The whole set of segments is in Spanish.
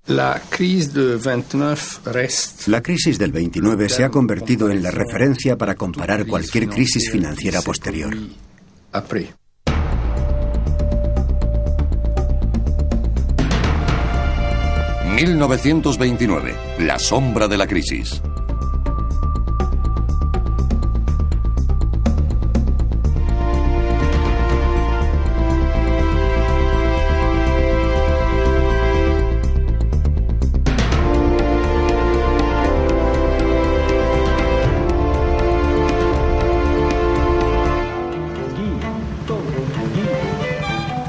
La crisis del 29 se ha convertido en la referencia para comparar cualquier crisis financiera posterior. 1929, la sombra de la crisis.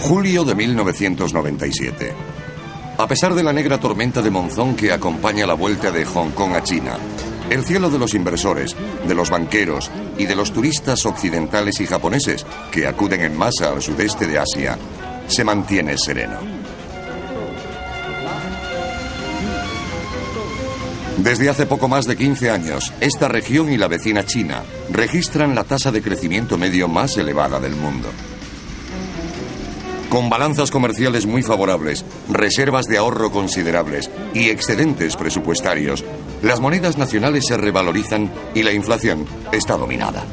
Julio de 1997. A pesar de la negra tormenta de monzón que acompaña la vuelta de Hong Kong a China, el cielo de los inversores, de los banqueros y de los turistas occidentales y japoneses que acuden en masa al sudeste de Asia se mantiene sereno. Desde hace poco más de 15 años, esta región y la vecina China registran la tasa de crecimiento medio más elevada del mundo. Con balanzas comerciales muy favorables, reservas de ahorro considerables y excedentes presupuestarios, las monedas nacionales se revalorizan y la inflación está dominada.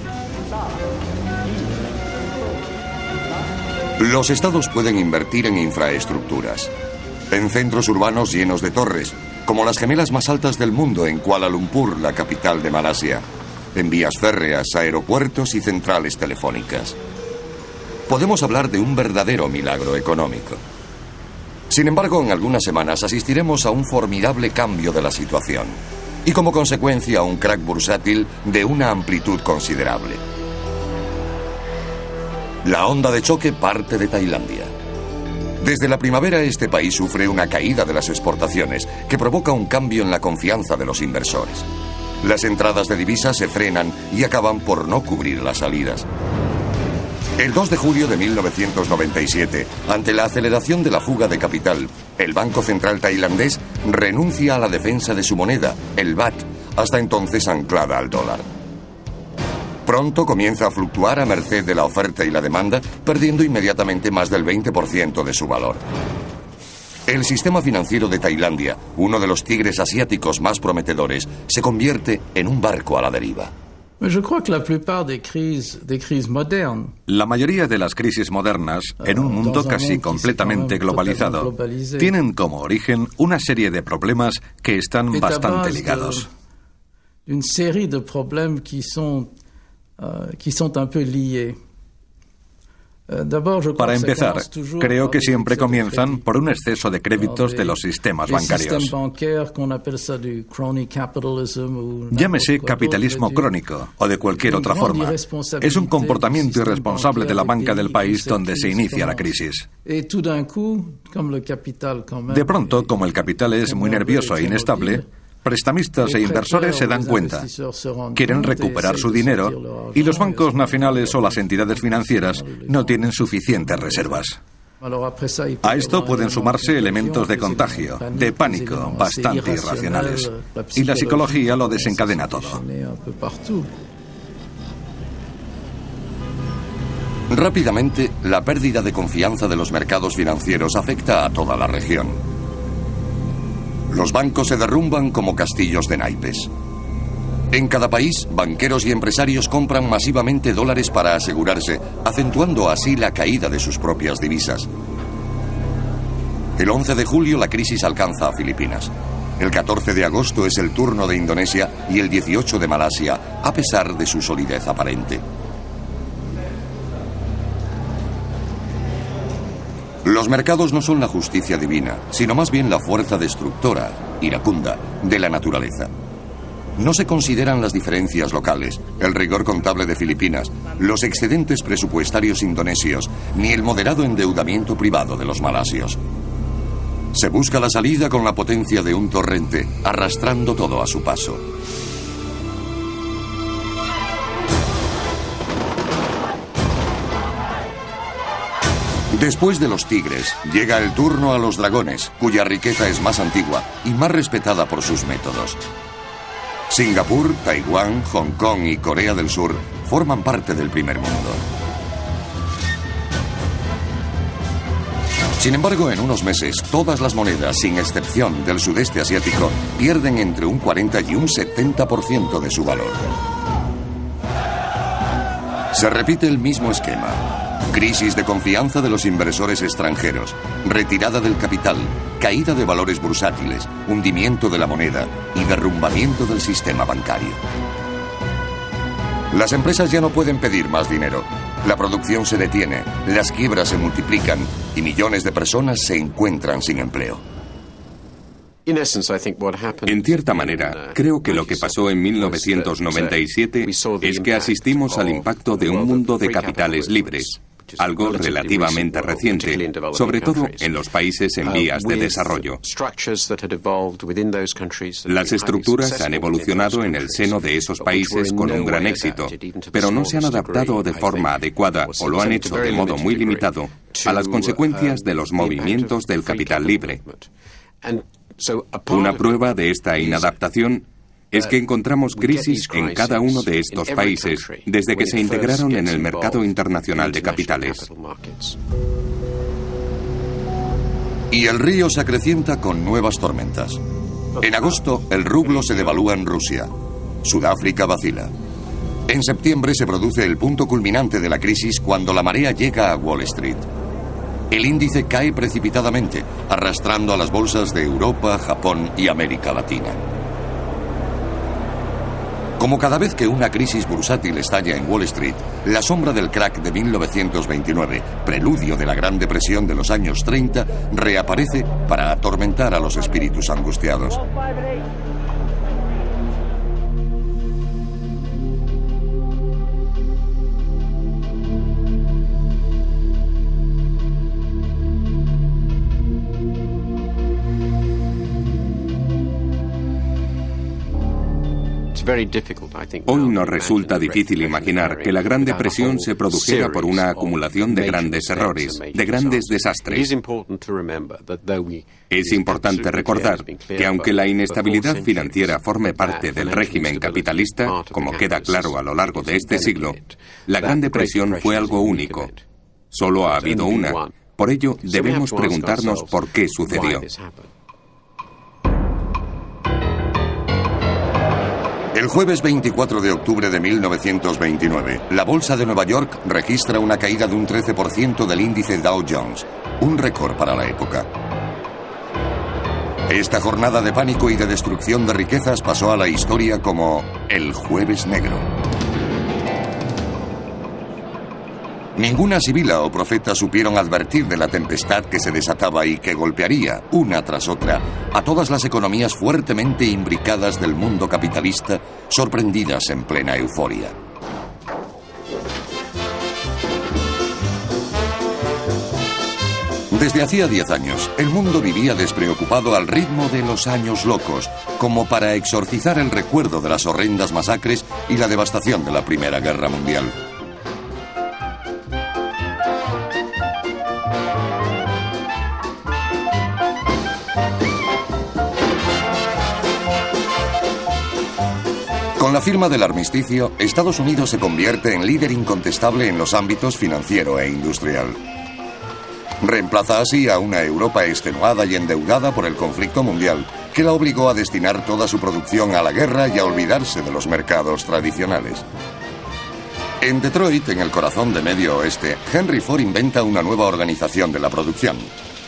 Los estados pueden invertir en infraestructuras, en centros urbanos llenos de torres, como las gemelas más altas del mundo en Kuala Lumpur, la capital de Malasia, en vías férreas, aeropuertos y centrales telefónicas. Podemos hablar de un verdadero milagro económico. Sin embargo, en algunas semanas asistiremos a un formidable cambio de la situación y como consecuencia a un crack bursátil de una amplitud considerable. La onda de choque parte de Tailandia. Desde la primavera este país sufre una caída de las exportaciones que provoca un cambio en la confianza de los inversores. Las entradas de divisas se frenan y acaban por no cubrir las salidas. El 2 de julio de 1997, ante la aceleración de la fuga de capital, el Banco Central tailandés renuncia a la defensa de su moneda, el baht, hasta entonces anclada al dólar. Pronto comienza a fluctuar a merced de la oferta y la demanda, perdiendo inmediatamente más del 20% de su valor. El sistema financiero de Tailandia, uno de los tigres asiáticos más prometedores, se convierte en un barco a la deriva. La mayoría de las crisis modernas, en un mundo casi completamente globalizado, tienen como origen una serie de problemas que están bastante ligados. Para empezar, creo que siempre comienzan por un exceso de créditos de los sistemas bancarios. Llámese capitalismo crónico o de cualquier otra forma. Es un comportamiento irresponsable de la banca del país donde se inicia la crisis. De pronto, como el capital es muy nervioso e inestable, prestamistas e inversores se dan cuenta, quieren recuperar su dinero y los bancos nacionales o las entidades financieras no tienen suficientes reservas. A esto pueden sumarse elementos de contagio, de pánico, bastante irracionales. Y la psicología lo desencadena todo. Rápidamente, la pérdida de confianza de los mercados financieros afecta a toda la región. Los bancos se derrumban como castillos de naipes. En cada país, banqueros y empresarios compran masivamente dólares para asegurarse, acentuando así la caída de sus propias divisas. El 11 de julio la crisis alcanza a Filipinas. El 14 de agosto es el turno de Indonesia y el 18 de Malasia, a pesar de su solidez aparente. Los mercados no son la justicia divina, sino más bien la fuerza destructora, iracunda, de la naturaleza. No se consideran las diferencias locales, el rigor contable de Filipinas, los excedentes presupuestarios indonesios, ni el moderado endeudamiento privado de los malasios. Se busca la salida con la potencia de un torrente, arrastrando todo a su paso. Después de los tigres, llega el turno a los dragones, cuya riqueza es más antigua y más respetada por sus métodos. Singapur, Taiwán, Hong Kong y Corea del Sur forman parte del primer mundo. Sin embargo, en unos meses, todas las monedas, sin excepción del sudeste asiático, pierden entre un 40 y un 70% de su valor. Se repite el mismo esquema. Crisis de confianza de los inversores extranjeros, retirada del capital, caída de valores bursátiles, hundimiento de la moneda y derrumbamiento del sistema bancario. Las empresas ya no pueden pedir más dinero. La producción se detiene, las quiebras se multiplican y millones de personas se encuentran sin empleo. En cierta manera, creo que lo que pasó en 1997 es que asistimos al impacto de un mundo de capitales libres, algo relativamente reciente, sobre todo en los países en vías de desarrollo. Las estructuras han evolucionado en el seno de esos países con un gran éxito, pero no se han adaptado de forma adecuada o lo han hecho de modo muy limitado a las consecuencias de los movimientos del capital libre. Una prueba de esta inadaptación es que encontramos crisis en cada uno de estos países desde que se integraron en el mercado internacional de capitales. Y el río se acrecienta con nuevas tormentas. En agosto, el rublo se devalúa en Rusia. Sudáfrica vacila. En septiembre se produce el punto culminante de la crisis cuando la marea llega a Wall Street. El índice cae precipitadamente, arrastrando a las bolsas de Europa, Japón y América Latina. Como cada vez que una crisis bursátil estalla en Wall Street, la sombra del crack de 1929, preludio de la Gran Depresión de los años 30, reaparece para atormentar a los espíritus angustiados. Hoy nos resulta difícil imaginar que la Gran Depresión se produjera por una acumulación de grandes errores, de grandes desastres. Es importante recordar que aunque la inestabilidad financiera forme parte del régimen capitalista, como queda claro a lo largo de este siglo, la Gran Depresión fue algo único. Solo ha habido una. Por ello, debemos preguntarnos por qué sucedió. El jueves 24 de octubre de 1929, la bolsa de Nueva York registra una caída de un 13% del índice Dow Jones, un récord para la época. Esta jornada de pánico y de destrucción de riquezas pasó a la historia como el Jueves Negro. Ninguna sibila o profeta supieron advertir de la tempestad que se desataba y que golpearía, una tras otra, a todas las economías fuertemente imbricadas del mundo capitalista, sorprendidas en plena euforia. Desde hacía 10 años, el mundo vivía despreocupado al ritmo de los años locos, como para exorcizar el recuerdo de las horrendas masacres y la devastación de la Primera Guerra Mundial. Con la firma del armisticio, Estados Unidos se convierte en líder incontestable en los ámbitos financiero e industrial. Reemplaza así a una Europa extenuada y endeudada por el conflicto mundial, que la obligó a destinar toda su producción a la guerra y a olvidarse de los mercados tradicionales. En Detroit, en el corazón de Medio Oeste, Henry Ford inventa una nueva organización de la producción: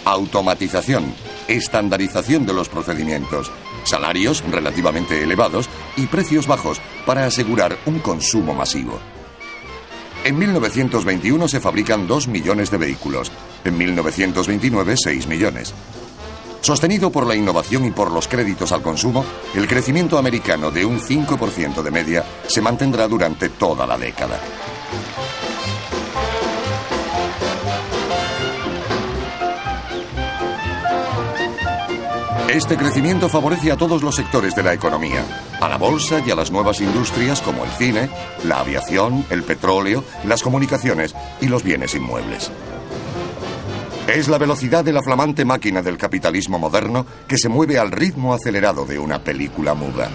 automatización, estandarización de los procedimientos, salarios relativamente elevados y precios bajos para asegurar un consumo masivo. En 1921 se fabrican 2 millones de vehículos, en 1929 6 millones. Sostenido por la innovación y por los créditos al consumo, el crecimiento americano de un 5% de media se mantendrá durante toda la década. Este crecimiento favorece a todos los sectores de la economía, a la bolsa y a las nuevas industrias como el cine, la aviación, el petróleo, las comunicaciones y los bienes inmuebles. Es la velocidad de la flamante máquina del capitalismo moderno que se mueve al ritmo acelerado de una película muda.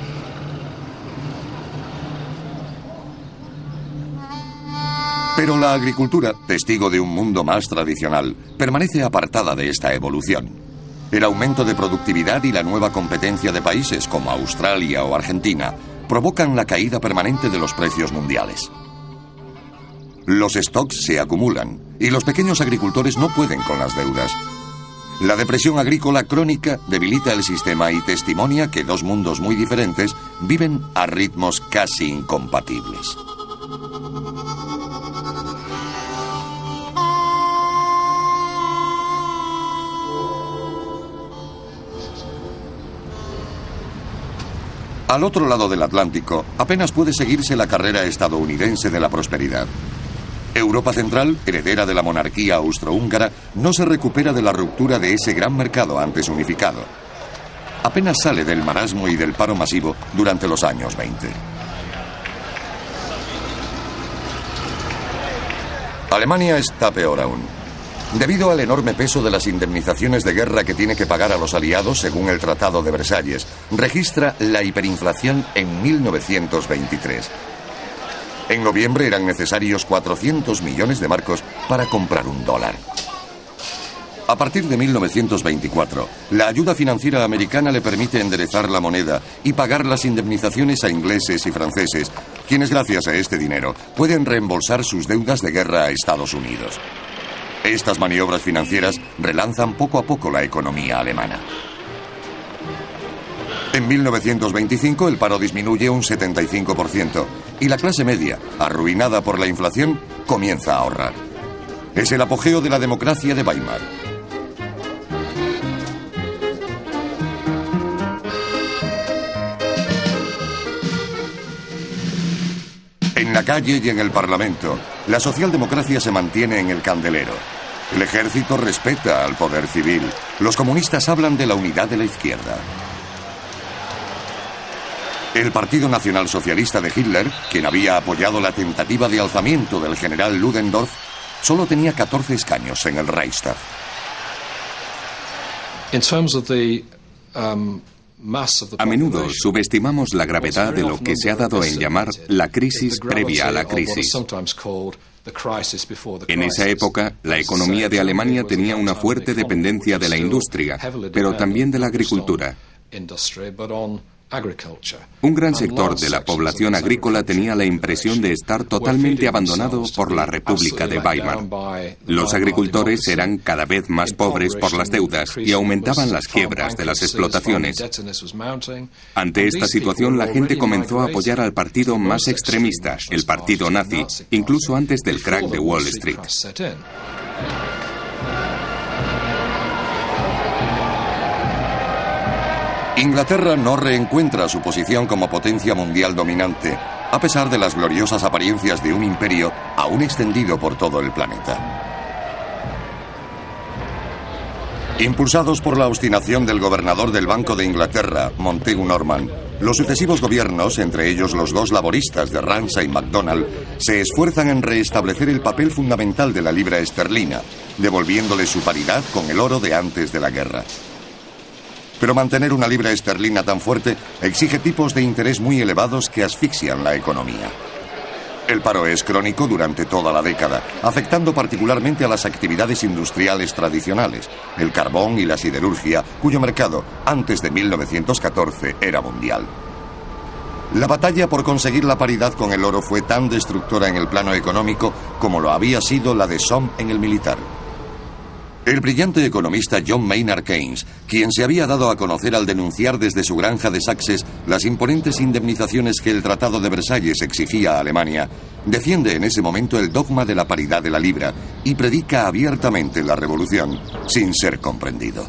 Pero la agricultura, testigo de un mundo más tradicional, permanece apartada de esta evolución. El aumento de productividad y la nueva competencia de países como Australia o Argentina provocan la caída permanente de los precios mundiales. Los stocks se acumulan y los pequeños agricultores no pueden con las deudas. La depresión agrícola crónica debilita el sistema y testimonia que dos mundos muy diferentes viven a ritmos casi incompatibles. Al otro lado del Atlántico, apenas puede seguirse la carrera estadounidense de la prosperidad. Europa Central, heredera de la monarquía austrohúngara, no se recupera de la ruptura de ese gran mercado antes unificado. Apenas sale del marasmo y del paro masivo durante los años 20. Alemania está peor aún. Debido al enorme peso de las indemnizaciones de guerra que tiene que pagar a los aliados según el Tratado de Versalles, registra la hiperinflación en 1923. En noviembre eran necesarios 400 millones de marcos para comprar un dólar. A partir de 1924, la ayuda financiera americana le permite enderezar la moneda y pagar las indemnizaciones a ingleses y franceses, quienes gracias a este dinero pueden reembolsar sus deudas de guerra a Estados Unidos. Estas maniobras financieras relanzan poco a poco la economía alemana. En 1925 el paro disminuye un 75% y la clase media, arruinada por la inflación, comienza a ahorrar. Es el apogeo de la democracia de Weimar. En la calle y en el Parlamento, la socialdemocracia se mantiene en el candelero. El ejército respeta al poder civil. Los comunistas hablan de la unidad de la izquierda. El Partido Nacional Socialista de Hitler, quien había apoyado la tentativa de alzamiento del general Ludendorff, solo tenía 14 escaños en el Reichstag. A menudo subestimamos la gravedad de lo que se ha dado en llamar la crisis previa a la crisis. En esa época, la economía de Alemania tenía una fuerte dependencia de la industria, pero también de la agricultura. Un gran sector de la población agrícola tenía la impresión de estar totalmente abandonado por la República de Weimar. Los agricultores eran cada vez más pobres por las deudas y aumentaban las quiebras de las explotaciones. Ante esta situación, la gente comenzó a apoyar al partido más extremista, el partido nazi, incluso antes del crack de Wall Street. Inglaterra no reencuentra su posición como potencia mundial dominante, a pesar de las gloriosas apariencias de un imperio aún extendido por todo el planeta. Impulsados por la obstinación del gobernador del Banco de Inglaterra, Montagu Norman, los sucesivos gobiernos, entre ellos los dos laboristas de Ramsay y MacDonald, se esfuerzan en restablecer el papel fundamental de la libra esterlina, devolviéndole su paridad con el oro de antes de la guerra. Pero mantener una libra esterlina tan fuerte exige tipos de interés muy elevados que asfixian la economía. El paro es crónico durante toda la década, afectando particularmente a las actividades industriales tradicionales, el carbón y la siderurgia, cuyo mercado, antes de 1914, era mundial. La batalla por conseguir la paridad con el oro fue tan destructora en el plano económico como lo había sido la de Somme en el militar. El brillante economista John Maynard Keynes, quien se había dado a conocer al denunciar desde su granja de Sussex las imponentes indemnizaciones que el Tratado de Versalles exigía a Alemania, defiende en ese momento el dogma de la paridad de la libra y predica abiertamente la revolución, sin ser comprendido.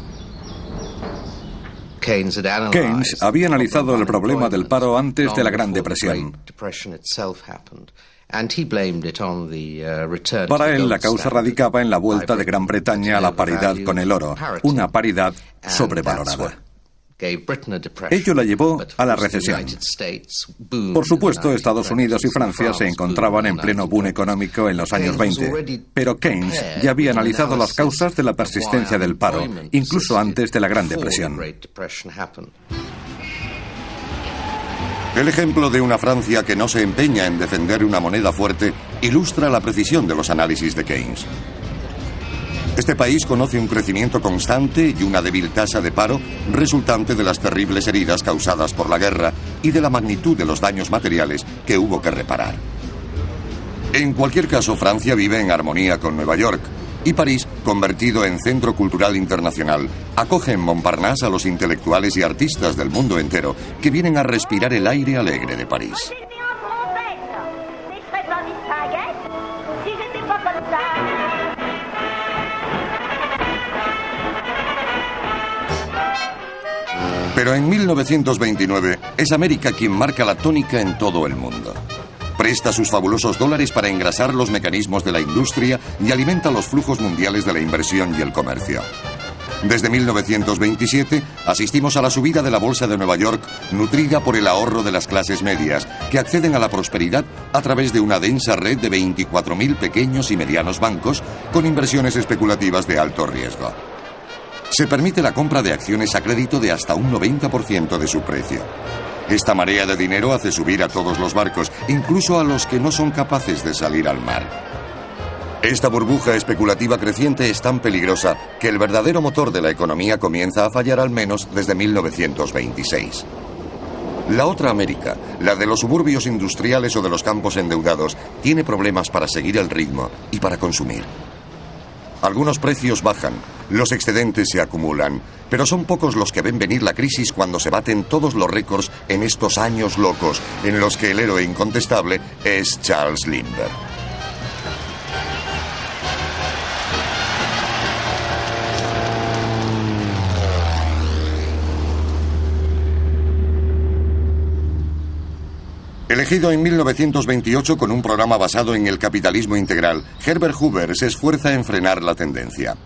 Keynes había analizado el problema del paro antes de la Gran Depresión. Para él, la causa radicaba en la vuelta de Gran Bretaña a la paridad con el oro, una paridad sobrevalorada. Ello la llevó a la recesión. Por supuesto, Estados Unidos y Francia se encontraban en pleno boom económico en los años 20, pero Keynes ya había analizado las causas de la persistencia del paro, incluso antes de la Gran Depresión. El ejemplo de una Francia que no se empeña en defender una moneda fuerte ilustra la precisión de los análisis de Keynes. Este país conoce un crecimiento constante y una débil tasa de paro resultante de las terribles heridas causadas por la guerra y de la magnitud de los daños materiales que hubo que reparar. En cualquier caso, Francia vive en armonía con Nueva York, y París, convertido en centro cultural internacional, acoge en Montparnasse a los intelectuales y artistas del mundo entero que vienen a respirar el aire alegre de París. Pero en 1929 es América quien marca la tónica en todo el mundo. Presta sus fabulosos dólares para engrasar los mecanismos de la industria y alimenta los flujos mundiales de la inversión y el comercio. Desde 1927 asistimos a la subida de la Bolsa de Nueva York, nutrida por el ahorro de las clases medias, que acceden a la prosperidad a través de una densa red de 24.000 pequeños y medianos bancos con inversiones especulativas de alto riesgo. Se permite la compra de acciones a crédito de hasta un 90% de su precio. Esta marea de dinero hace subir a todos los barcos, incluso a los que no son capaces de salir al mar. Esta burbuja especulativa creciente es tan peligrosa que el verdadero motor de la economía comienza a fallar al menos desde 1926. La otra América, la de los suburbios industriales o de los campos endeudados, tiene problemas para seguir el ritmo y para consumir. Algunos precios bajan, los excedentes se acumulan, pero son pocos los que ven venir la crisis cuando se baten todos los récords en estos años locos en los que el héroe incontestable es Charles Lindbergh. Elegido en 1928 con un programa basado en el capitalismo integral, Herbert Hoover se esfuerza en frenar la tendencia.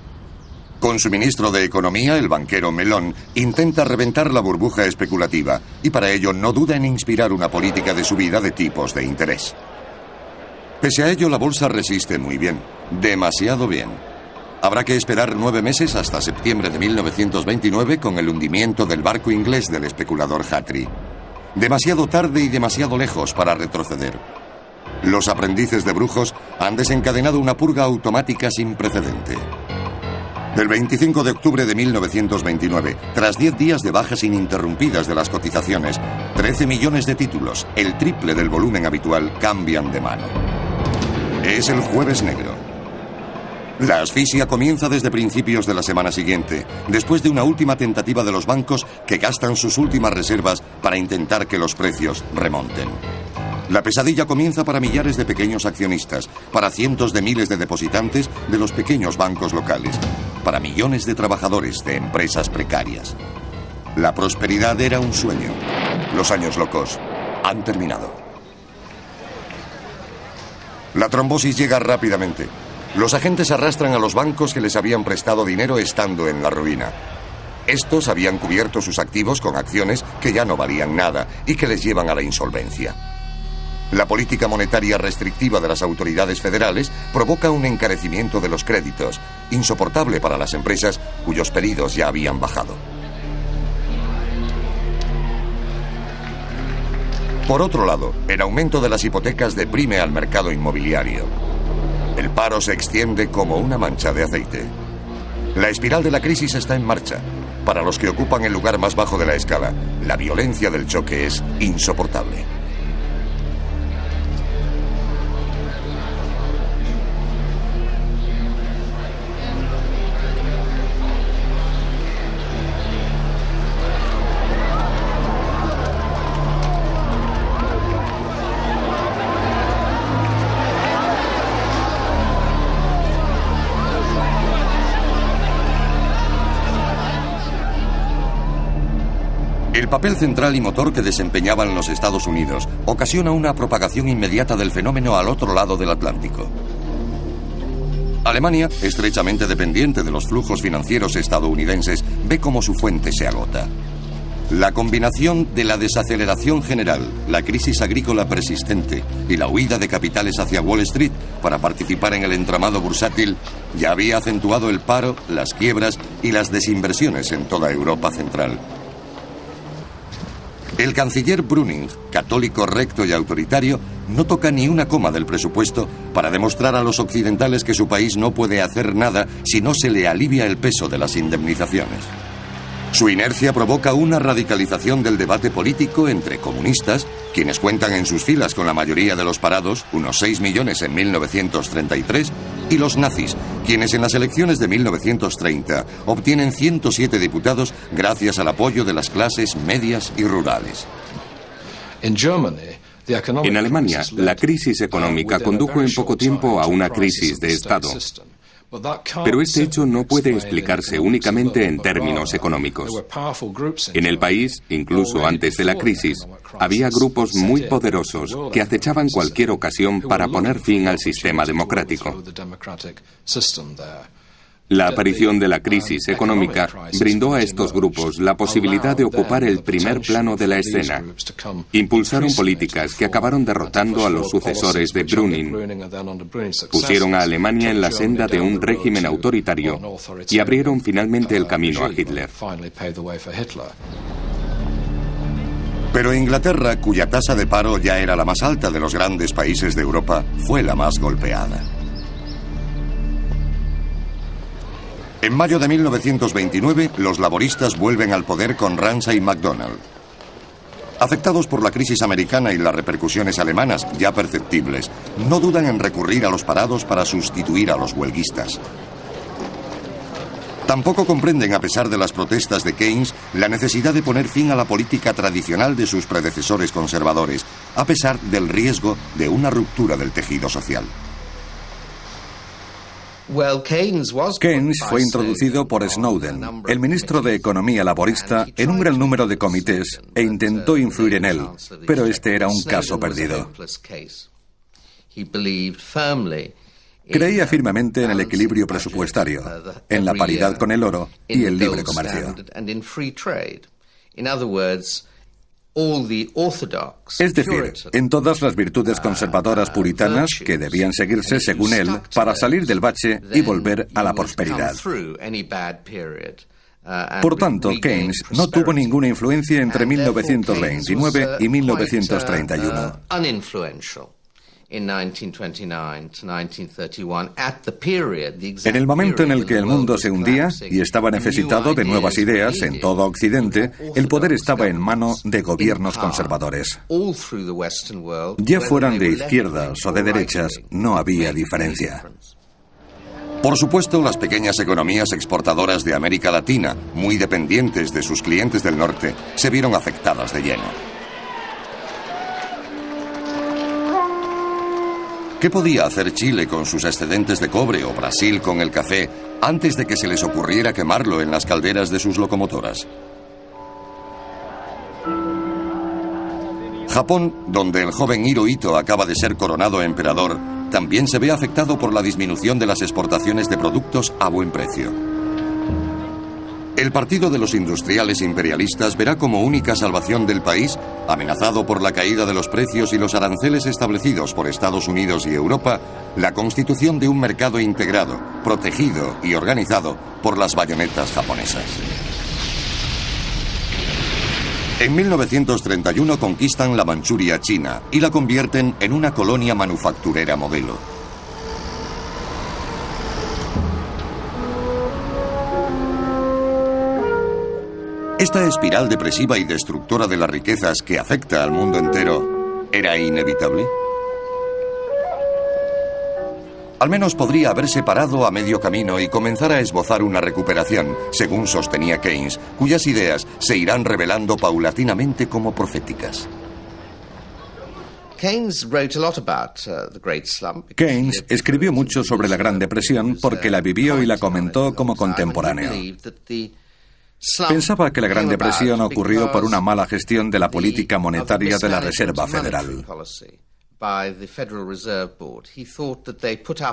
Con su ministro de Economía, el banquero Mellon, intenta reventar la burbuja especulativa y para ello no duda en inspirar una política de subida de tipos de interés. Pese a ello, la bolsa resiste muy bien, demasiado bien. Habrá que esperar 9 meses hasta septiembre de 1929 con el hundimiento del barco inglés del especulador Hatry. Demasiado tarde y demasiado lejos para retroceder. Los aprendices de brujos han desencadenado una purga automática sin precedente. El 25 de octubre de 1929, tras 10 días de bajas ininterrumpidas de las cotizaciones, 13 millones de títulos, el triple del volumen habitual, cambian de mano. Es el Jueves Negro. La asfixia comienza desde principios de la semana siguiente, después de una última tentativa de los bancos que gastan sus últimas reservas para intentar que los precios remonten. La pesadilla comienza para millares de pequeños accionistas, para cientos de miles de depositantes de los pequeños bancos locales, para millones de trabajadores de empresas precarias. La prosperidad era un sueño. Los años locos han terminado. La trombosis llega rápidamente. Los agentes arrastran a los bancos que les habían prestado dinero estando en la ruina. Estos habían cubierto sus activos con acciones que ya no valían nada y que les llevan a la insolvencia. La política monetaria restrictiva de las autoridades federales provoca un encarecimiento de los créditos, insoportable para las empresas cuyos pedidos ya habían bajado. Por otro lado, el aumento de las hipotecas deprime al mercado inmobiliario. El paro se extiende como una mancha de aceite. La espiral de la crisis está en marcha. Para los que ocupan el lugar más bajo de la escala, la violencia del choque es insoportable. El papel central y motor que desempeñaban los Estados Unidos ocasiona una propagación inmediata del fenómeno al otro lado del Atlántico. Alemania, estrechamente dependiente de los flujos financieros estadounidenses, ve cómo su fuente se agota. La combinación de la desaceleración general, la crisis agrícola persistente y la huida de capitales hacia Wall Street para participar en el entramado bursátil ya había acentuado el paro, las quiebras y las desinversiones en toda Europa central. El canciller Brüning, católico recto y autoritario, no toca ni una coma del presupuesto para demostrar a los occidentales que su país no puede hacer nada si no se le alivia el peso de las indemnizaciones. Su inercia provoca una radicalización del debate político entre comunistas, quienes cuentan en sus filas con la mayoría de los parados, unos 6 millones en 1933, y los nazis, quienes en las elecciones de 1930 obtienen 107 diputados gracias al apoyo de las clases medias y rurales. En Alemania, la crisis económica condujo en poco tiempo a una crisis de Estado. Pero este hecho no puede explicarse únicamente en términos económicos. En el país, incluso antes de la crisis, había grupos muy poderosos que acechaban cualquier ocasión para poner fin al sistema democrático. La aparición de la crisis económica brindó a estos grupos la posibilidad de ocupar el primer plano de la escena. Impulsaron políticas que acabaron derrotando a los sucesores de Brüning. Pusieron a Alemania en la senda de un régimen autoritario y abrieron finalmente el camino a Hitler. Pero Inglaterra, cuya tasa de paro ya era la más alta de los grandes países de Europa, fue la más golpeada. En mayo de 1929, los laboristas vuelven al poder con Ramsay MacDonald. Afectados por la crisis americana y las repercusiones alemanas ya perceptibles, no dudan en recurrir a los parados para sustituir a los huelguistas. Tampoco comprenden, a pesar de las protestas de Keynes, la necesidad de poner fin a la política tradicional de sus predecesores conservadores, a pesar del riesgo de una ruptura del tejido social. Keynes fue introducido por Snowden, el ministro de Economía laborista, en un gran número de comités e intentó influir en él, pero este era un caso perdido. Creía firmemente en el equilibrio presupuestario, en la paridad con el oro y el libre comercio. Es decir, en todas las virtudes conservadoras puritanas que debían seguirse, según él, para salir del bache y volver a la prosperidad. Por tanto, Keynes no tuvo ninguna influencia entre 1929 y 1931. En el momento en el que el mundo se hundía y estaba necesitado de nuevas ideas en todo Occidente, el poder estaba en manos de gobiernos conservadores. Ya fueran de izquierdas o de derechas, no había diferencia. Por supuesto, las pequeñas economías exportadoras de América Latina, muy dependientes de sus clientes del norte, se vieron afectadas de lleno. ¿Qué podía hacer Chile con sus excedentes de cobre o Brasil con el café antes de que se les ocurriera quemarlo en las calderas de sus locomotoras? Japón, donde el joven Hirohito acaba de ser coronado emperador, también se ve afectado por la disminución de las exportaciones de productos a buen precio. El Partido de los Industriales Imperialistas verá como única salvación del país, amenazado por la caída de los precios y los aranceles establecidos por Estados Unidos y Europa, la constitución de un mercado integrado, protegido y organizado por las bayonetas japonesas. En 1931 conquistan la Manchuria china y la convierten en una colonia manufacturera modelo. ¿Esta espiral depresiva y destructora de las riquezas que afecta al mundo entero era inevitable? Al menos podría haberse parado a medio camino y comenzar a esbozar una recuperación, según sostenía Keynes, cuyas ideas se irán revelando paulatinamente como proféticas. Keynes escribió mucho sobre la Gran Depresión porque la vivió y la comentó como contemporáneo. Pensaba que la Gran Depresión ocurrió por una mala gestión de la política monetaria de la Reserva Federal.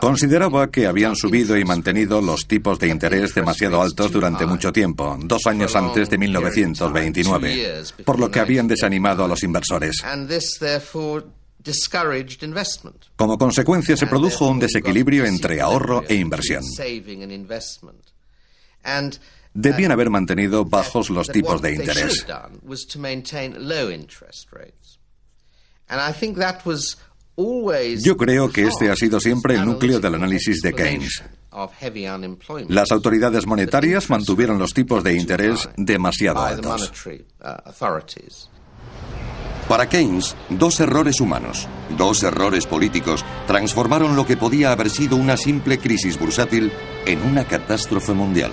Consideraba que habían subido y mantenido los tipos de interés demasiado altos durante mucho tiempo, 2 años antes de 1929, por lo que habían desanimado a los inversores. Como consecuencia, se produjo un desequilibrio entre ahorro e inversión. debían haber mantenido bajos los tipos de interés. Yo creo que este ha sido siempre el núcleo del análisis de Keynes. Las autoridades monetarias mantuvieron los tipos de interés demasiado altos. Para Keynes, dos errores humanos, dos errores políticos, transformaron lo que podía haber sido una simple crisis bursátil en una catástrofe mundial.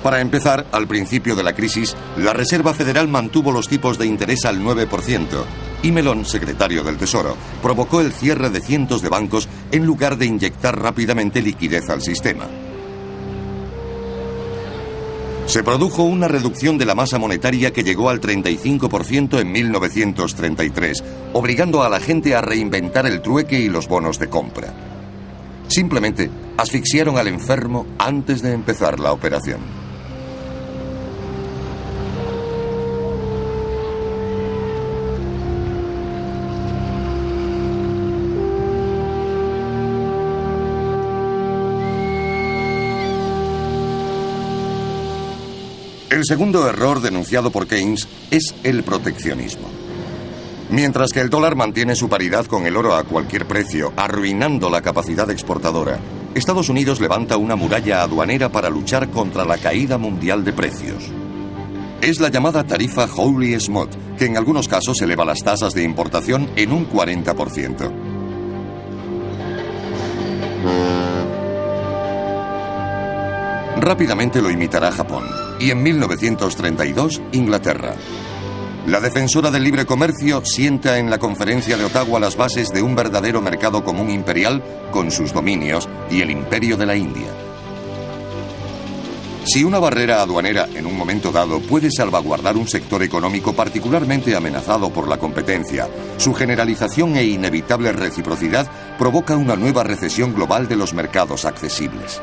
Para empezar, al principio de la crisis, la Reserva Federal mantuvo los tipos de interés al 9%, y Mellon, secretario del Tesoro, provocó el cierre de cientos de bancos en lugar de inyectar rápidamente liquidez al sistema. Se produjo una reducción de la masa monetaria que llegó al 35% en 1933, obligando a la gente a reinventar el trueque y los bonos de compra. Simplemente asfixiaron al enfermo antes de empezar la operación. El segundo error denunciado por Keynes es el proteccionismo. Mientras que el dólar mantiene su paridad con el oro a cualquier precio, arruinando la capacidad exportadora, Estados Unidos levanta una muralla aduanera para luchar contra la caída mundial de precios. Es la llamada tarifa Hawley-Smith, que en algunos casos eleva las tasas de importación en un 40%. Rápidamente lo imitará Japón, y en 1932, Inglaterra. La defensora del libre comercio sienta en la Conferencia de Ottawa las bases de un verdadero mercado común imperial con sus dominios y el imperio de la India. Si una barrera aduanera en un momento dado puede salvaguardar un sector económico particularmente amenazado por la competencia, su generalización e inevitable reciprocidad provoca una nueva recesión global de los mercados accesibles.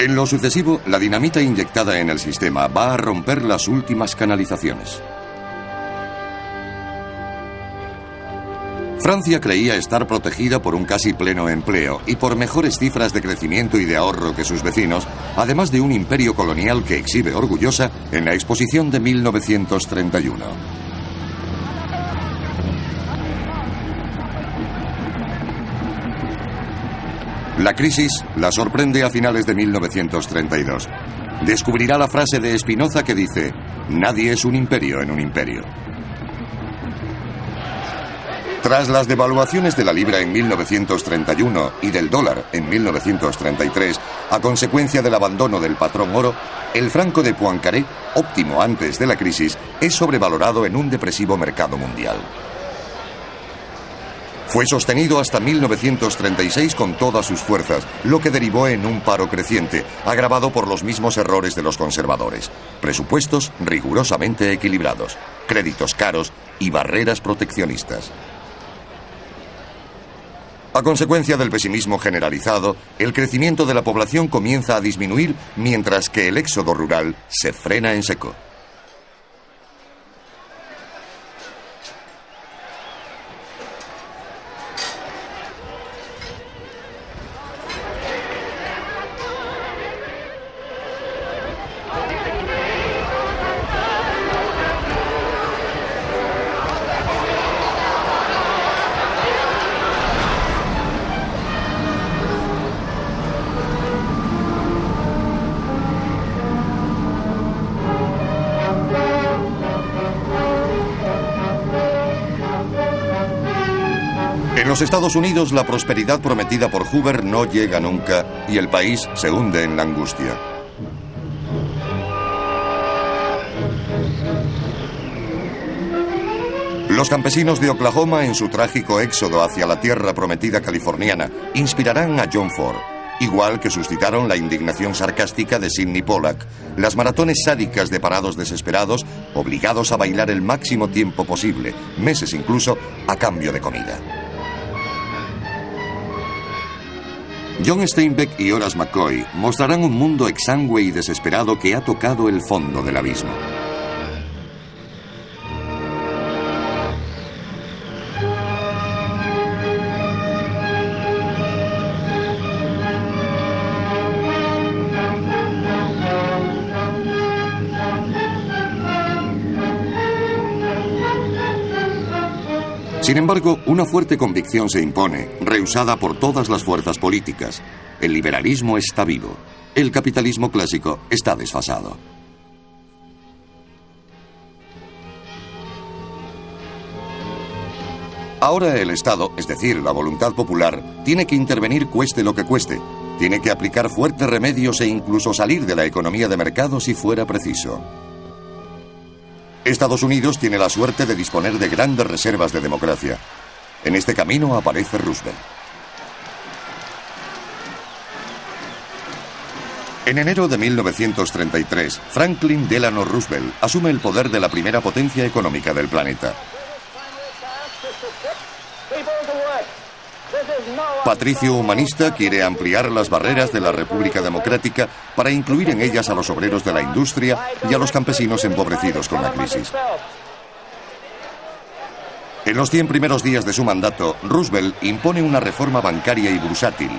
En lo sucesivo, la dinamita inyectada en el sistema va a romper las últimas canalizaciones. Francia creía estar protegida por un casi pleno empleo y por mejores cifras de crecimiento y de ahorro que sus vecinos, además de un imperio colonial que exhibe orgullosa en la exposición de 1931. La crisis la sorprende a finales de 1932. Descubrirá la frase de Spinoza que dice: nadie es un imperio en un imperio. Tras las devaluaciones de la libra en 1931 y del dólar en 1933, a consecuencia del abandono del patrón oro, el franco de Poincaré, óptimo antes de la crisis, es sobrevalorado en un depresivo mercado mundial. Fue sostenido hasta 1936 con todas sus fuerzas, lo que derivó en un paro creciente, agravado por los mismos errores de los conservadores. Presupuestos rigurosamente equilibrados, créditos caros y barreras proteccionistas. A consecuencia del pesimismo generalizado, el crecimiento de la población comienza a disminuir, mientras que el éxodo rural se frena en seco. En los Estados Unidos, la prosperidad prometida por Hoover no llega nunca y el país se hunde en la angustia. Los campesinos de Oklahoma, en su trágico éxodo hacia la tierra prometida californiana, inspirarán a John Ford, igual que suscitaron la indignación sarcástica de Sidney Pollack, las maratones sádicas de parados desesperados, obligados a bailar el máximo tiempo posible, meses incluso, a cambio de comida. John Steinbeck y Horace McCoy mostrarán un mundo exangüe y desesperado que ha tocado el fondo del abismo. Sin embargo, una fuerte convicción se impone, rehusada por todas las fuerzas políticas. El liberalismo está vivo. El capitalismo clásico está desfasado. Ahora el Estado, es decir, la voluntad popular, tiene que intervenir cueste lo que cueste. Tiene que aplicar fuertes remedios e incluso salir de la economía de mercado si fuera preciso. Estados Unidos tiene la suerte de disponer de grandes reservas de democracia. En este camino aparece Roosevelt. En enero de 1933, Franklin Delano Roosevelt asume el poder de la primera potencia económica del planeta. Patricio humanista quiere ampliar las barreras de la República Democrática para incluir en ellas a los obreros de la industria y a los campesinos empobrecidos con la crisis. En los 100 primeros días de su mandato, Roosevelt impone una reforma bancaria y bursátil,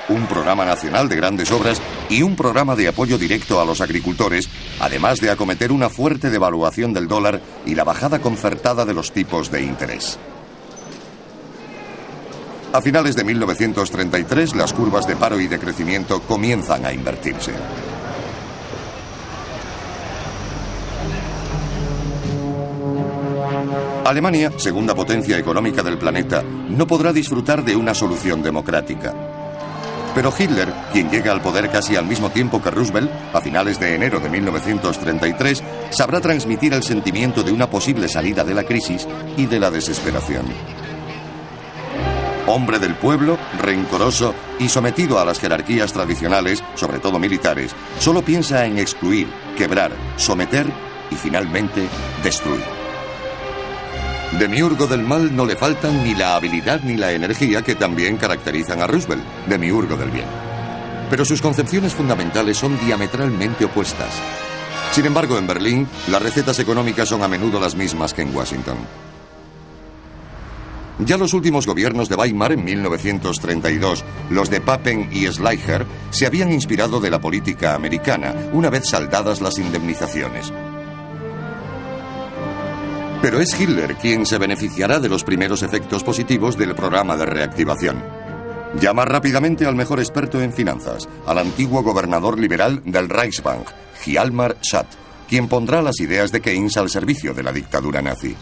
un programa nacional de grandes obras y un programa de apoyo directo a los agricultores, además de acometer una fuerte devaluación del dólar y la bajada concertada de los tipos de interés. A finales de 1933, las curvas de paro y de crecimiento comienzan a invertirse. Alemania, segunda potencia económica del planeta, no podrá disfrutar de una solución democrática. Pero Hitler, quien llega al poder casi al mismo tiempo que Roosevelt, a finales de enero de 1933, sabrá transmitir el sentimiento de una posible salida de la crisis y de la desesperación. Hombre del pueblo, rencoroso y sometido a las jerarquías tradicionales, sobre todo militares, solo piensa en excluir, quebrar, someter y finalmente destruir. Demiurgo del mal no le faltan ni la habilidad ni la energía que también caracterizan a Roosevelt, demiurgo del bien. Pero sus concepciones fundamentales son diametralmente opuestas. Sin embargo, en Berlín, las recetas económicas son a menudo las mismas que en Washington. Ya los últimos gobiernos de Weimar en 1932, los de Papen y Schleicher, se habían inspirado de la política americana, una vez saldadas las indemnizaciones. Pero es Hitler quien se beneficiará de los primeros efectos positivos del programa de reactivación. Llama rápidamente al mejor experto en finanzas, al antiguo gobernador liberal del Reichsbank, Hjalmar Schacht, quien pondrá las ideas de Keynes al servicio de la dictadura nazi.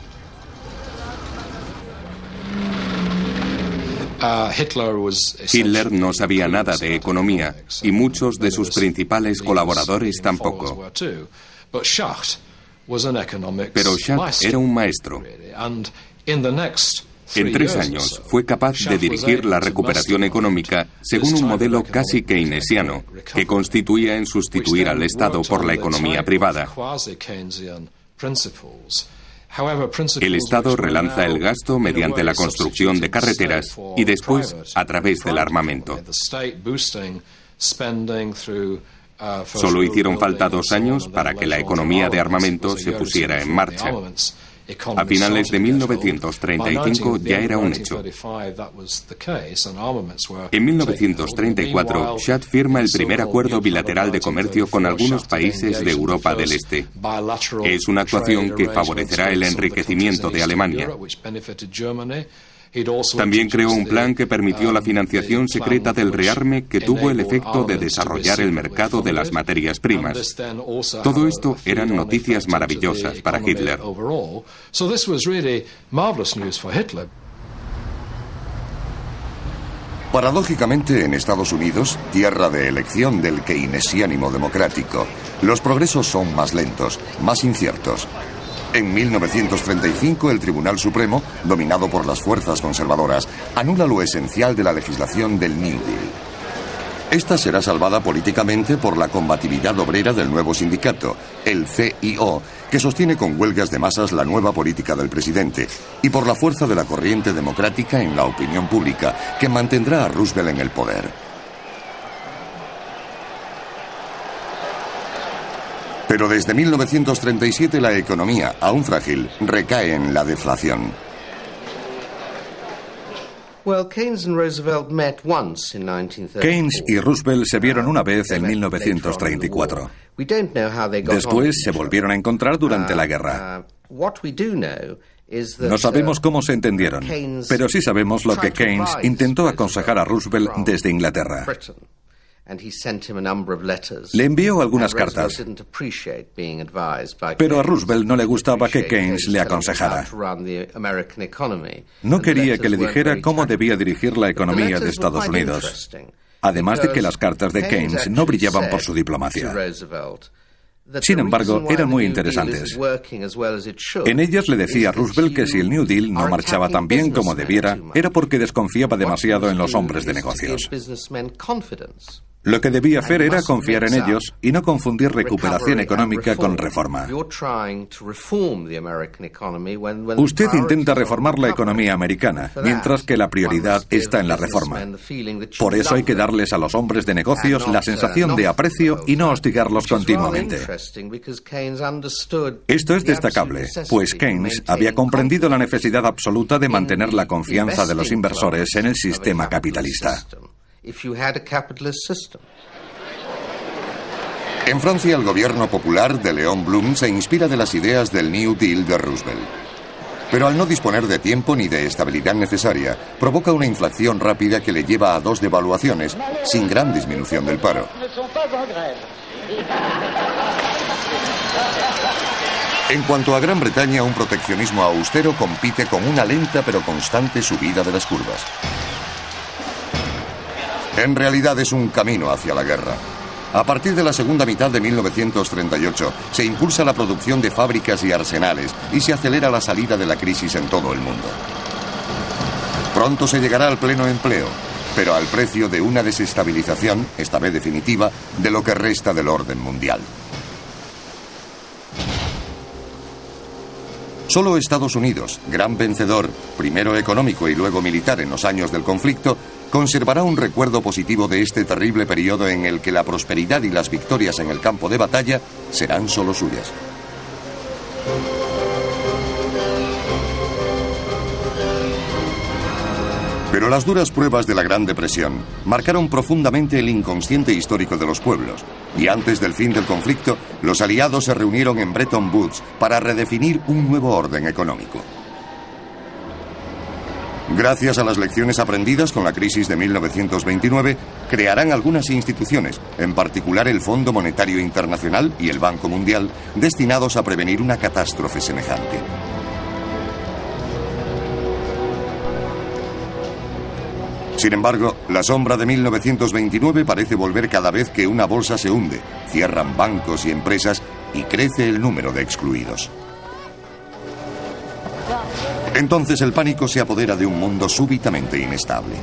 Hitler no sabía nada de economía y muchos de sus principales colaboradores tampoco. Pero Schacht era un maestro. En 3 años fue capaz de dirigir la recuperación económica según un modelo casi keynesiano, que constituía en sustituir al Estado por la economía privada. El Estado relanza el gasto mediante la construcción de carreteras y después a través del armamento. Solo hicieron falta 2 años para que la economía de armamento se pusiera en marcha. A finales de 1935 ya era un hecho. En 1934, Schacht firma el primer acuerdo bilateral de comercio con algunos países de Europa del Este. Es una actuación que favorecerá el enriquecimiento de Alemania. También creó un plan que permitió la financiación secreta del rearme, que tuvo el efecto de desarrollar el mercado de las materias primas. Todo esto eran noticias maravillosas para Hitler. Paradójicamente, en Estados Unidos, tierra de elección del keynesianismo democrático, los progresos son más lentos, más inciertos. En 1935, el Tribunal Supremo, dominado por las fuerzas conservadoras, anula lo esencial de la legislación del New Deal. Esta será salvada políticamente por la combatividad obrera del nuevo sindicato, el CIO, que sostiene con huelgas de masas la nueva política del presidente, y por la fuerza de la corriente democrática en la opinión pública, que mantendrá a Roosevelt en el poder. Pero desde 1937 la economía, aún frágil, recae en la deflación. Keynes y Roosevelt se vieron una vez en 1934. Después se volvieron a encontrar durante la guerra. No sabemos cómo se entendieron, pero sí sabemos lo que Keynes intentó aconsejar a Roosevelt desde Inglaterra. Le envió algunas cartas, pero a Roosevelt no le gustaba que Keynes le aconsejara. No quería que le dijera cómo debía dirigir la economía de Estados Unidos, además de que las cartas de Keynes no brillaban por su diplomacia. Sin embargo, eran muy interesantes. En ellas le decía a Roosevelt que si el New Deal no marchaba tan bien como debiera, era porque desconfiaba demasiado en los hombres de negocios. Lo que debía hacer era confiar en ellos y no confundir recuperación económica con reforma. Usted intenta reformar la economía americana, mientras que la prioridad está en la reforma. Por eso hay que darles a los hombres de negocios la sensación de aprecio y no hostigarlos continuamente. Esto es destacable, pues Keynes había comprendido la necesidad absoluta de mantener la confianza de los inversores en el sistema capitalista. En Francia, el gobierno popular de Léon Blum se inspira de las ideas del New Deal de Roosevelt. Pero al no disponer de tiempo ni de estabilidad necesaria, provoca una inflación rápida que le lleva a 2 devaluaciones, sin gran disminución del paro. En cuanto a Gran Bretaña, un proteccionismo austero compite con una lenta pero constante subida de las curvas. En realidad es un camino hacia la guerra. A partir de la segunda mitad de 1938, se impulsa la producción de fábricas y arsenales y se acelera la salida de la crisis en todo el mundo. Pronto se llegará al pleno empleo, pero al precio de una desestabilización, esta vez definitiva, de lo que resta del orden mundial. Solo Estados Unidos, gran vencedor, primero económico y luego militar en los años del conflicto, conservará un recuerdo positivo de este terrible periodo en el que la prosperidad y las victorias en el campo de batalla serán solo suyas. Pero las duras pruebas de la Gran Depresión marcaron profundamente el inconsciente histórico de los pueblos, y antes del fin del conflicto, los aliados se reunieron en Bretton Woods para redefinir un nuevo orden económico. Gracias a las lecciones aprendidas con la crisis de 1929, crearán algunas instituciones, en particular el Fondo Monetario Internacional y el Banco Mundial, destinados a prevenir una catástrofe semejante. Sin embargo, la sombra de 1929 parece volver cada vez que una bolsa se hunde, cierran bancos y empresas y crece el número de excluidos. Entonces el pánico se apodera de un mundo súbitamente inestable.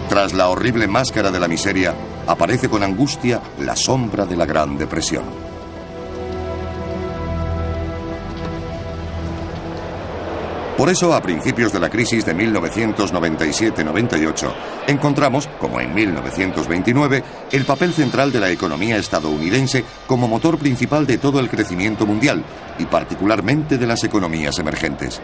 Tras la horrible máscara de la miseria, aparece con angustia la sombra de la Gran Depresión. Por eso, a principios de la crisis de 1997-98, encontramos, como en 1929, el papel central de la economía estadounidense como motor principal de todo el crecimiento mundial, y particularmente de las economías emergentes.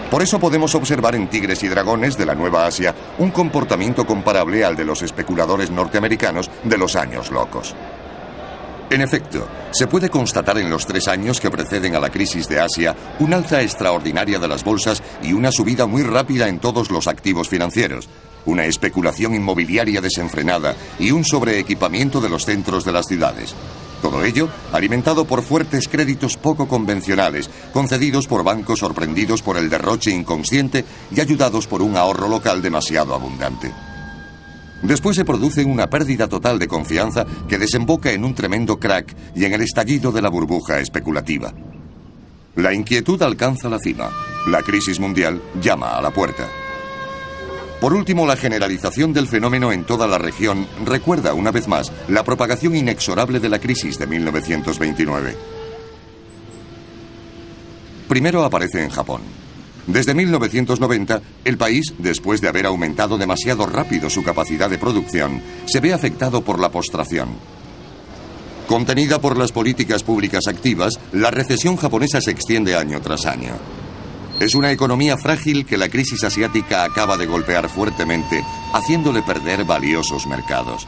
Por eso podemos observar en Tigres y Dragones de la Nueva Asia un comportamiento comparable al de los especuladores norteamericanos de los años locos. En efecto, se puede constatar en los 3 años que preceden a la crisis de Asia un alza extraordinaria de las bolsas y una subida muy rápida en todos los activos financieros, una especulación inmobiliaria desenfrenada y un sobreequipamiento de los centros de las ciudades. Todo ello alimentado por fuertes créditos poco convencionales, concedidos por bancos sorprendidos por el derroche inconsciente y ayudados por un ahorro local demasiado abundante. Después se produce una pérdida total de confianza que desemboca en un tremendo crack y en el estallido de la burbuja especulativa. La inquietud alcanza la cima. La crisis mundial llama a la puerta. Por último, la generalización del fenómeno en toda la región recuerda una vez más la propagación inexorable de la crisis de 1929. Primero aparece en Japón. Desde 1990, el país, después de haber aumentado demasiado rápido su capacidad de producción, se ve afectado por la postración. Contenida por las políticas públicas activas, la recesión japonesa se extiende año tras año. Es una economía frágil que la crisis asiática acaba de golpear fuertemente, haciéndole perder valiosos mercados.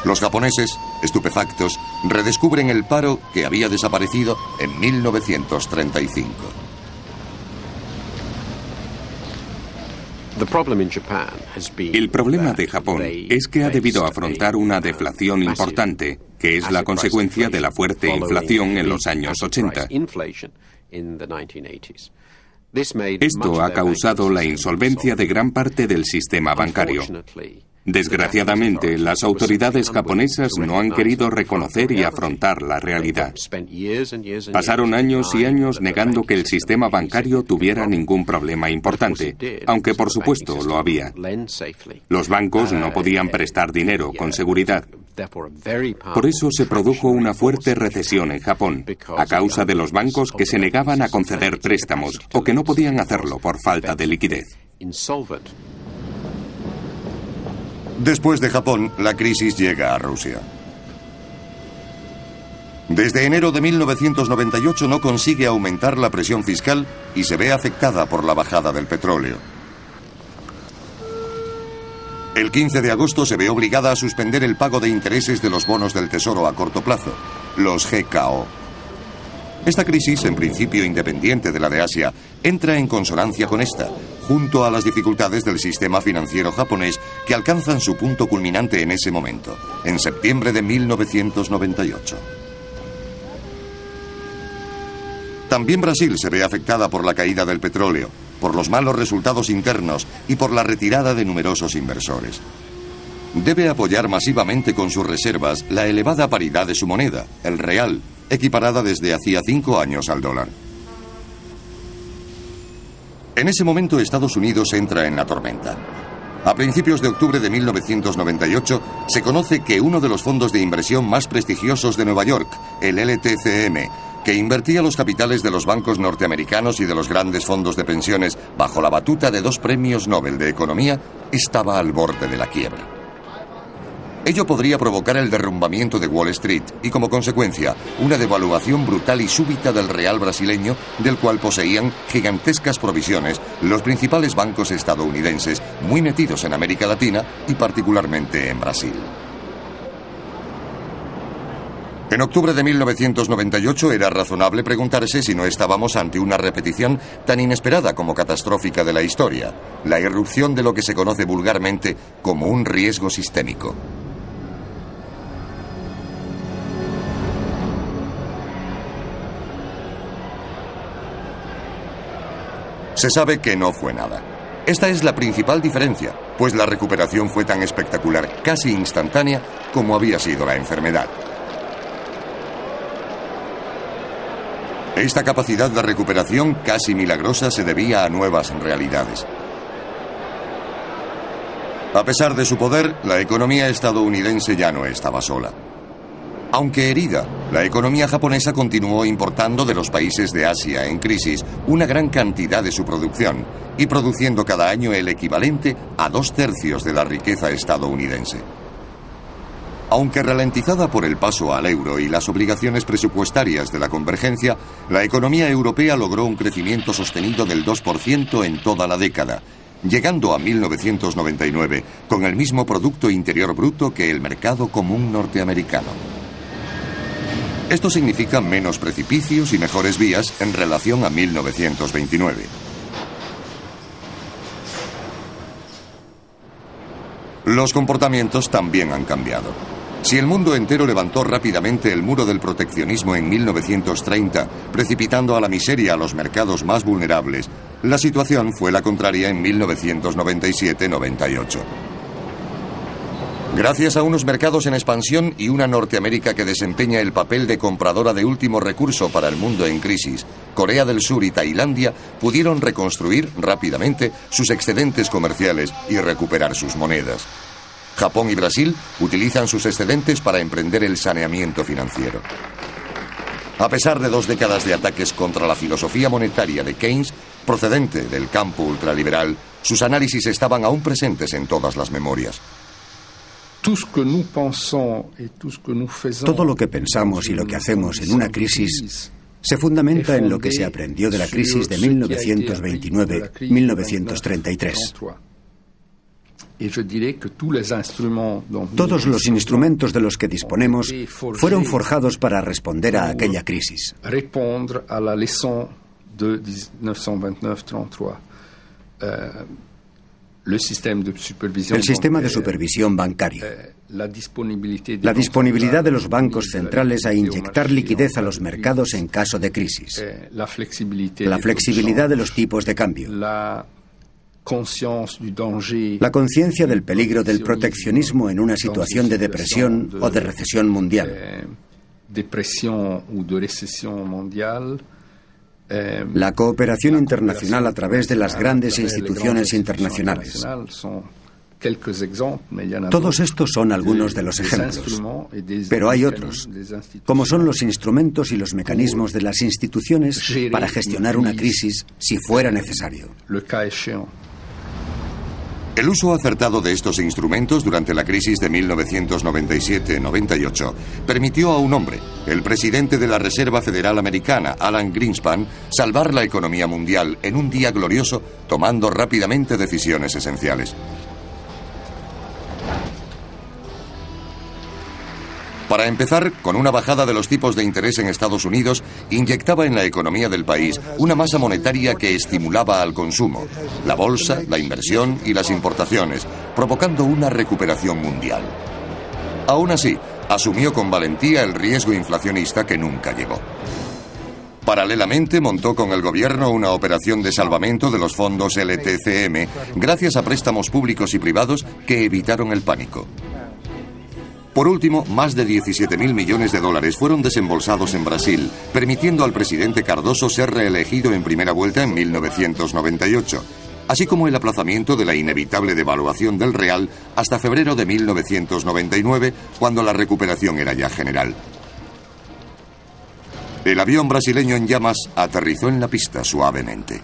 Los japoneses, estupefactos, redescubren el paro que había desaparecido en 1935. El problema de Japón es que ha debido afrontar una deflación importante, que es la consecuencia de la fuerte inflación en los años 80. Esto ha causado la insolvencia de gran parte del sistema bancario. Desgraciadamente, las autoridades japonesas no han querido reconocer y afrontar la realidad. Pasaron años y años negando que el sistema bancario tuviera ningún problema importante, aunque por supuesto lo había. Los bancos no podían prestar dinero con seguridad. Por eso se produjo una fuerte recesión en Japón, a causa de los bancos que se negaban a conceder préstamos o que no podían hacerlo por falta de liquidez. Después de Japón, la crisis llega a Rusia. Desde enero de 1998 no consigue aumentar la presión fiscal y se ve afectada por la bajada del petróleo. El 15 de agosto se ve obligada a suspender el pago de intereses de los bonos del Tesoro a corto plazo, los GKO. Esta crisis, en principio independiente de la de Asia, entra en consonancia con esta, junto a las dificultades del sistema financiero japonés que alcanzan su punto culminante en ese momento, en septiembre de 1998. También Brasil se ve afectada por la caída del petróleo, por los malos resultados internos y por la retirada de numerosos inversores. Debe apoyar masivamente con sus reservas la elevada paridad de su moneda, el real, equiparada desde hacía 5 años al dólar. En ese momento Estados Unidos entra en la tormenta. A principios de octubre de 1998 se conoce que uno de los fondos de inversión más prestigiosos de Nueva York, el LTCM, que invertía los capitales de los bancos norteamericanos y de los grandes fondos de pensiones bajo la batuta de 2 premios Nobel de Economía, estaba al borde de la quiebra. Ello podría provocar el derrumbamiento de Wall Street y, como consecuencia, una devaluación brutal y súbita del real brasileño, del cual poseían gigantescas provisiones los principales bancos estadounidenses, muy metidos en América Latina y particularmente en Brasil. En octubre de 1998 era razonable preguntarse si no estábamos ante una repetición tan inesperada como catastrófica de la historia, la irrupción de lo que se conoce vulgarmente como un riesgo sistémico. Se sabe que no fue nada. Esta es la principal diferencia, pues la recuperación fue tan espectacular, casi instantánea, como había sido la enfermedad. Esta capacidad de recuperación casi milagrosa se debía a nuevas realidades. A pesar de su poder, la economía estadounidense ya no estaba sola. Aunque herida, la economía japonesa continuó importando de los países de Asia en crisis una gran cantidad de su producción y produciendo cada año el equivalente a 2/3 de la riqueza estadounidense. Aunque ralentizada por el paso al euro y las obligaciones presupuestarias de la convergencia, la economía europea logró un crecimiento sostenido del 2% en toda la década, llegando a 1999 con el mismo Producto Interior Bruto que el mercado común norteamericano. Esto significa menos precipicios y mejores vías en relación a 1929. Los comportamientos también han cambiado. Si el mundo entero levantó rápidamente el muro del proteccionismo en 1930, precipitando a la miseria a los mercados más vulnerables, la situación fue la contraria en 1997-98. Gracias a unos mercados en expansión y una Norteamérica que desempeña el papel de compradora de último recurso para el mundo en crisis, Corea del Sur y Tailandia pudieron reconstruir rápidamente sus excedentes comerciales y recuperar sus monedas. Japón y Brasil utilizan sus excedentes para emprender el saneamiento financiero. A pesar de 2 décadas de ataques contra la filosofía monetaria de Keynes, procedente del campo ultraliberal, sus análisis estaban aún presentes en todas las memorias. Todo lo que pensamos y lo que hacemos en una crisis se fundamenta en lo que se aprendió de la crisis de 1929-1933. Todos los instrumentos de los que disponemos fueron forjados para responder a aquella crisis. El sistema de supervisión bancario. La disponibilidad de los bancos centrales a inyectar liquidez a los mercados en caso de crisis. La flexibilidad de los tipos de cambio. La conciencia del peligro del proteccionismo en una situación de depresión o de recesión mundial. La cooperación internacional a través de las grandes instituciones internacionales. Todos estos son algunos de los ejemplos, pero hay otros, como son los instrumentos y los mecanismos de las instituciones para gestionar una crisis si fuera necesario. El uso acertado de estos instrumentos durante la crisis de 1997-98 permitió a un hombre, el presidente de la Reserva Federal Americana, Alan Greenspan, salvar la economía mundial en un día glorioso, tomando rápidamente decisiones esenciales. Para empezar, con una bajada de los tipos de interés en Estados Unidos, inyectaba en la economía del país una masa monetaria que estimulaba al consumo, la bolsa, la inversión y las importaciones, provocando una recuperación mundial. Aún así, asumió con valentía el riesgo inflacionista que nunca llegó. Paralelamente, montó con el gobierno una operación de salvamento de los fondos LTCM gracias a préstamos públicos y privados que evitaron el pánico. Por último, más de 17.000 millones de dólares fueron desembolsados en Brasil, permitiendo al presidente Cardoso ser reelegido en primera vuelta en 1998, así como el aplazamiento de la inevitable devaluación del real hasta febrero de 1999, cuando la recuperación era ya general. El avión brasileño en llamas aterrizó en la pista suavemente.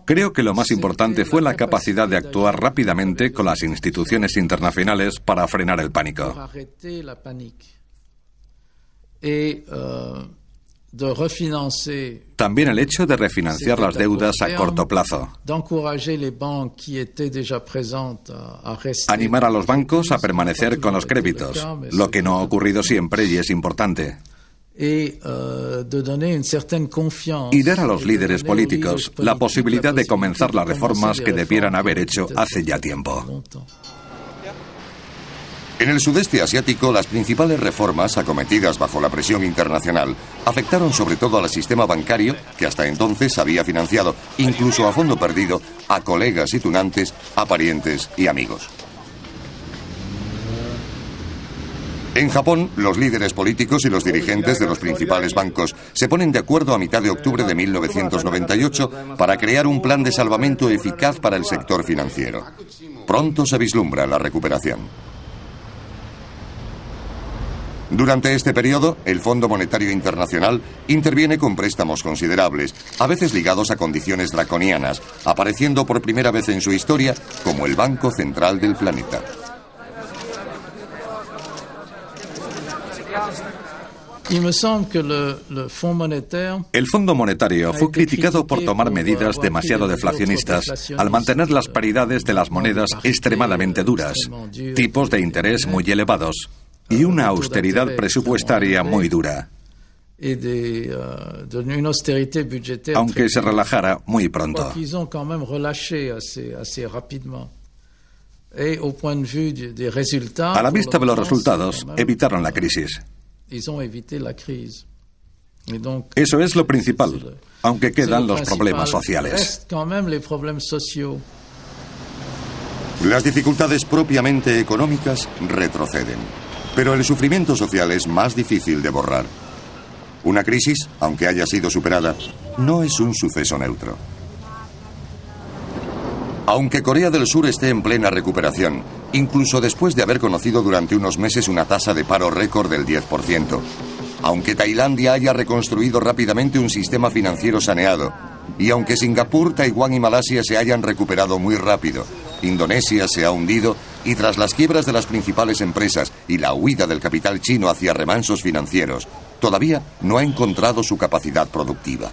Creo que lo más importante fue la capacidad de actuar rápidamente con las instituciones internacionales para frenar el pánico. También el hecho de refinanciar las deudas a corto plazo. Animar a los bancos a permanecer con los créditos, lo que no ha ocurrido siempre y es importante. Y dar a los líderes políticos la posibilidad de comenzar las reformas que debieran haber hecho hace ya tiempo. En el sudeste asiático, las principales reformas acometidas bajo la presión internacional afectaron sobre todo al sistema bancario, que hasta entonces había financiado, incluso a fondo perdido, a colegas y tunantes, a parientes y amigos. En Japón, los líderes políticos y los dirigentes de los principales bancos se ponen de acuerdo a mitad de octubre de 1998 para crear un plan de salvamento eficaz para el sector financiero. Pronto se vislumbra la recuperación. Durante este periodo, el Fondo Monetario Internacional interviene con préstamos considerables, a veces ligados a condiciones draconianas, apareciendo por primera vez en su historia como el Banco Central del planeta. El Fondo Monetario fue criticado por tomar medidas demasiado deflacionistas al mantener las paridades de las monedas extremadamente duras, tipos de interés muy elevados y una austeridad presupuestaria muy dura, aunque se relajara muy pronto. A la vista de los resultados, evitaron la crisis. Eso es lo principal, aunque quedan los problemas sociales. Las dificultades propiamente económicas retroceden, pero el sufrimiento social es más difícil de borrar. Una crisis, aunque haya sido superada, no es un suceso neutro. Aunque Corea del Sur esté en plena recuperación, incluso después de haber conocido durante unos meses una tasa de paro récord del 10%, aunque Tailandia haya reconstruido rápidamente un sistema financiero saneado, y aunque Singapur, Taiwán y Malasia se hayan recuperado muy rápido, Indonesia se ha hundido y tras las quiebras de las principales empresas y la huida del capital chino hacia remansos financieros, todavía no ha encontrado su capacidad productiva.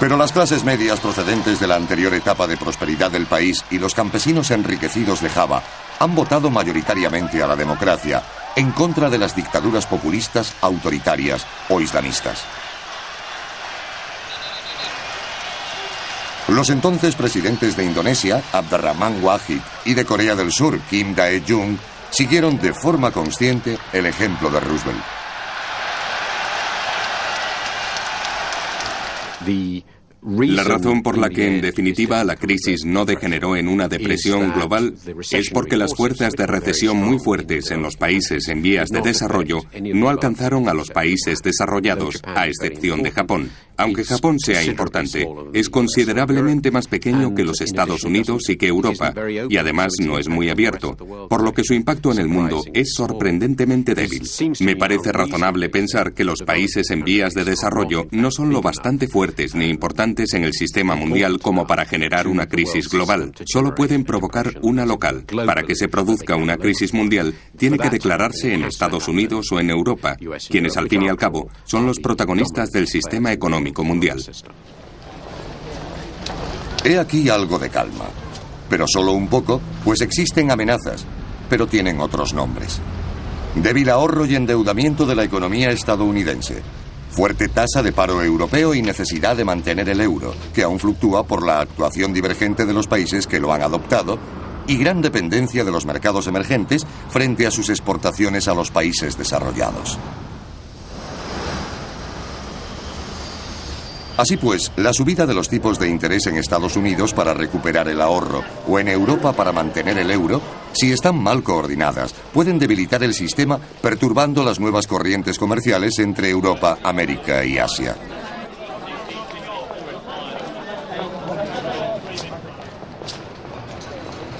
Pero las clases medias procedentes de la anterior etapa de prosperidad del país y los campesinos enriquecidos de Java han votado mayoritariamente a la democracia en contra de las dictaduras populistas, autoritarias o islamistas. Los entonces presidentes de Indonesia, Abdurrahman Wahid, y de Corea del Sur, Kim Dae-jung, siguieron de forma consciente el ejemplo de Roosevelt. La razón por la que, en definitiva, la crisis no degeneró en una depresión global es porque las fuerzas de recesión muy fuertes en los países en vías de desarrollo no alcanzaron a los países desarrollados, a excepción de Japón. Aunque Japón sea importante, es considerablemente más pequeño que los Estados Unidos y que Europa, y además no es muy abierto, por lo que su impacto en el mundo es sorprendentemente débil. Me parece razonable pensar que los países en vías de desarrollo no son lo bastante fuertes ni importantes en el sistema mundial como para generar una crisis global. Solo pueden provocar una local. Para que se produzca una crisis mundial, tiene que declararse en Estados Unidos o en Europa, quienes al fin y al cabo son los protagonistas del sistema económico mundial. He aquí algo de calma, pero solo un poco, pues existen amenazas, pero tienen otros nombres. Débil ahorro y endeudamiento de la economía estadounidense, fuerte tasa de paro europeo y necesidad de mantener el euro, que aún fluctúa por la actuación divergente de los países que lo han adoptado, y gran dependencia de los mercados emergentes frente a sus exportaciones a los países desarrollados. Así pues, la subida de los tipos de interés en Estados Unidos para recuperar el ahorro o en Europa para mantener el euro, si están mal coordinadas, pueden debilitar el sistema perturbando las nuevas corrientes comerciales entre Europa, América y Asia.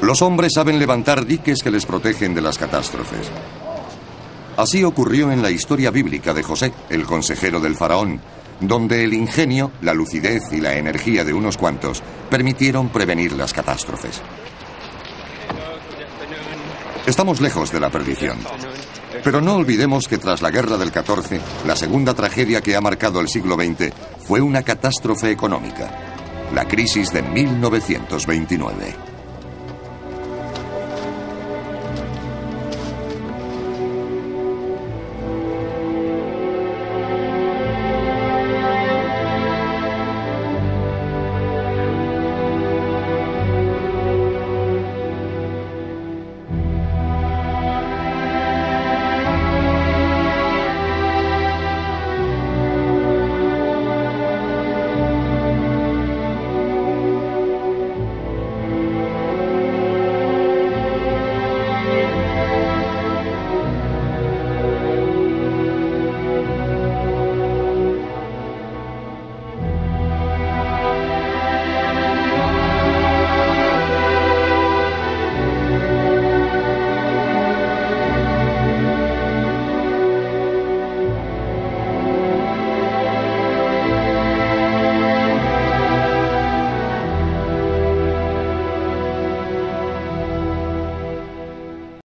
Los hombres saben levantar diques que les protegen de las catástrofes. Así ocurrió en la historia bíblica de José, el consejero del faraón, donde el ingenio, la lucidez y la energía de unos cuantos permitieron prevenir las catástrofes. Estamos lejos de la perdición. Pero no olvidemos que tras la Guerra del 14, la segunda tragedia que ha marcado el siglo XX fue una catástrofe económica, la crisis de 1929.